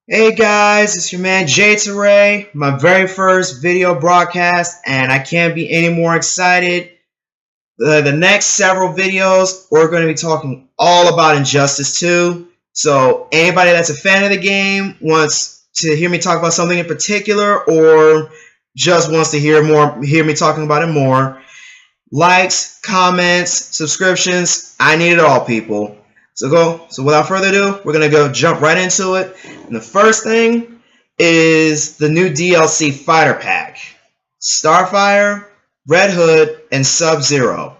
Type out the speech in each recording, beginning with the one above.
Hey guys, it's your man Jay Teray, my very first video broadcast, and I can't be any more excited. The next several videos, we're going to be talking all about Injustice 2. So anybody that's a fan of the game, wants to hear me talk about something in particular, or just wants to hear me talking about it more, likes, comments, subscriptions, I need it all, people. So without further ado, we're going to jump right into it. And the first thing is the new DLC Fighter Pack. Starfire, Red Hood, and Sub-Zero.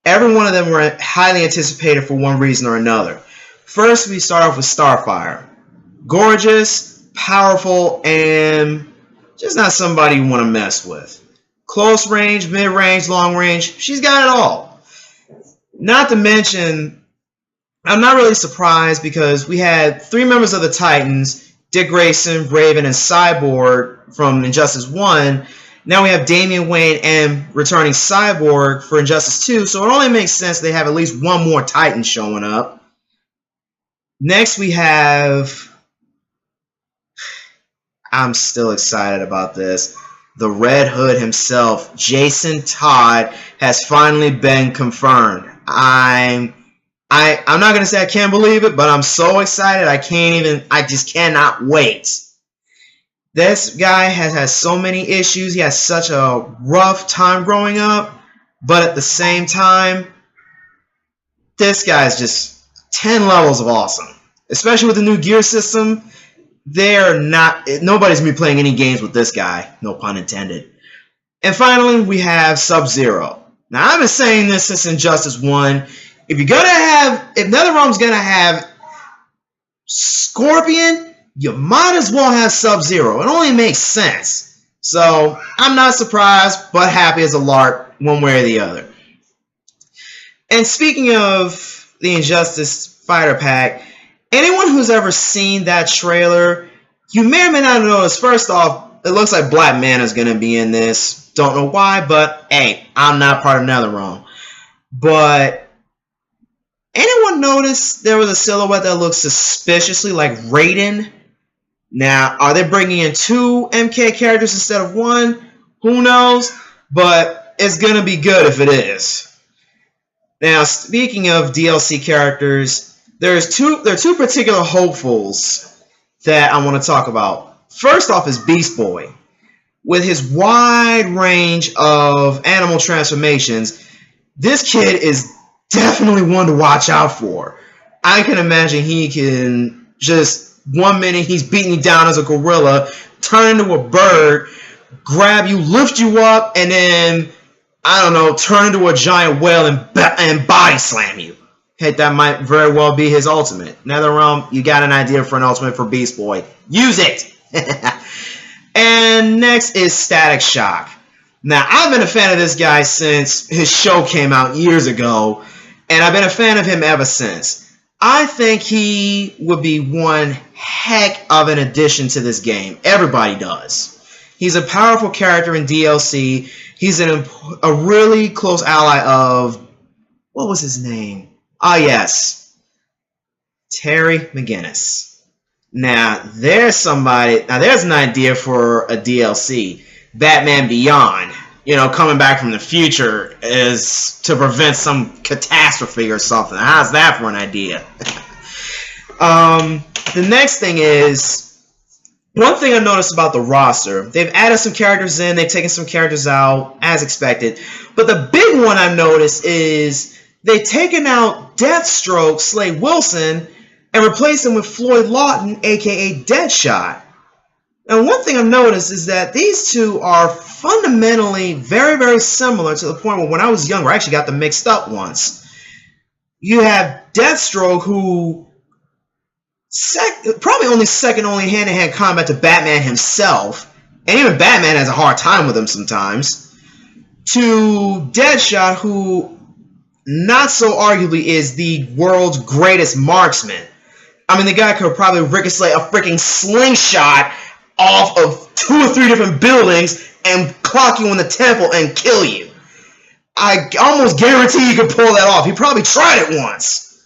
Every one of them were highly anticipated for one reason or another. First, we start off with Starfire. Gorgeous, powerful, and just not somebody you want to mess with. Close range, mid-range, long range, she's got it all. Not to mention, I'm not really surprised because we had three members of the Titans, Dick Grayson, Raven, and Cyborg from Injustice 1. Now we have Damian Wayne and returning Cyborg for Injustice 2, so it only makes sense they have at least one more Titan showing up. Next we have, I'm still excited about this, the Red Hood himself, Jason Todd, has finally been confirmed. I'm not going to say I can't believe it, but I'm so excited I just cannot wait. This guy has had so many issues. He has such a rough time growing up, but at the same time, this guy is just 10 levels of awesome. Especially with the new gear system, nobody's going to be playing any games with this guy, no pun intended. And finally, we have Sub-Zero. Now, I've been saying this since Injustice 1. If NetherRealm's gonna have Scorpion, you might as well have Sub-Zero. It only makes sense. So I'm not surprised, but happy as a lark, one way or the other. And speaking of the Injustice Fighter Pack, anyone who's ever seen that trailer, you may or may not notice. First off, it looks like Black Manta's gonna be in this. Don't know why, but hey, I'm not part of NetherRealm. But anyone notice there was a silhouette that looks suspiciously like Raiden? Now, are they bringing in two MK characters instead of one? Who knows? But it's going to be good if it is. Now, speaking of DLC characters, there are two particular hopefuls that I want to talk about. First off is Beast Boy. With his wide range of animal transformations, this kid is definitely one to watch out for. I can imagine he can just, one minute he's beating you down as a gorilla, turn into a bird, grab you, lift you up, and then, I don't know, turn into a giant whale and body slam you. Hey, that might very well be his ultimate. NetherRealm, you got an idea for an ultimate for Beast Boy. Use it! And next is Static Shock. Now, I've been a fan of this guy since his show came out years ago, and I've been a fan of him ever since. I think he would be one heck of an addition to this game. Everybody does. He's a powerful character in DLC. He's a really close ally of, what was his name? Ah, yes, Terry McGinnis. Now, there's an idea for a DLC. Batman Beyond. You know, coming back from the future is to prevent some catastrophe or something. How's that for an idea? The next thing is, one thing I noticed about the roster, they've added some characters in, they've taken some characters out, as expected. But the big one I noticed is they've taken out Deathstroke, Slade Wilson, and replaced him with Floyd Lawton, a.k.a. Deadshot. And one thing I've noticed is that these two are fundamentally very, very similar to the point where when I was younger, I actually got them mixed up once. You have Deathstroke, who probably only second hand-to-hand combat to Batman himself, and even Batman has a hard time with him sometimes, to Deadshot, who not so arguably is the world's greatest marksman. I mean, the guy could probably ricochet a freaking slingshot off of 2 or 3 different buildings and clock you in the temple and kill you. I almost guarantee you could pull that off. He probably tried it once.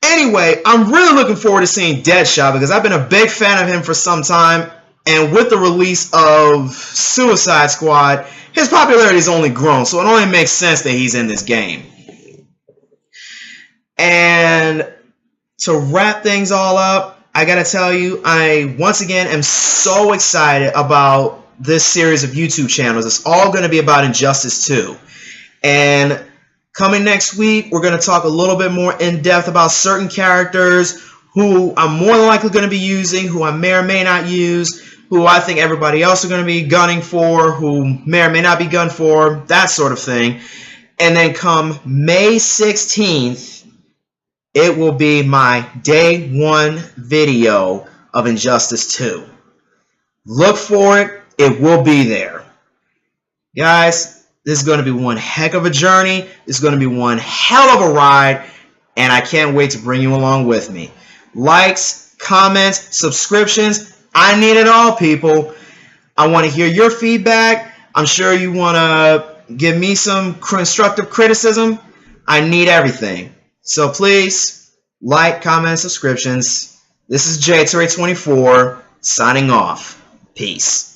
Anyway, I'm really looking forward to seeing Deadshot because I've been a big fan of him for some time. And with the release of Suicide Squad, his popularity has only grown. So it only makes sense that he's in this game. And to wrap things all up, I gotta tell you, I once again am so excited about this series of YouTube channels. It's all going to be about Injustice 2. And coming next week, we're going to talk a little bit more in depth about certain characters who I'm more than likely going to be using, who I may or may not use, who I think everybody else are going to be gunning for, who may or may not be gunned for, that sort of thing. And then come May 16th, it will be my day one video of Injustice 2. Look for it. It will be there. Guys, this is going to be one heck of a journey. This is going to be one hell of a ride. And I can't wait to bring you along with me. Likes, comments, subscriptions. I need it all, people. I want to hear your feedback. I'm sure you want to give me some constructive criticism. I need everything. So please, like, comment, subscriptions. This is J24 signing off. Peace.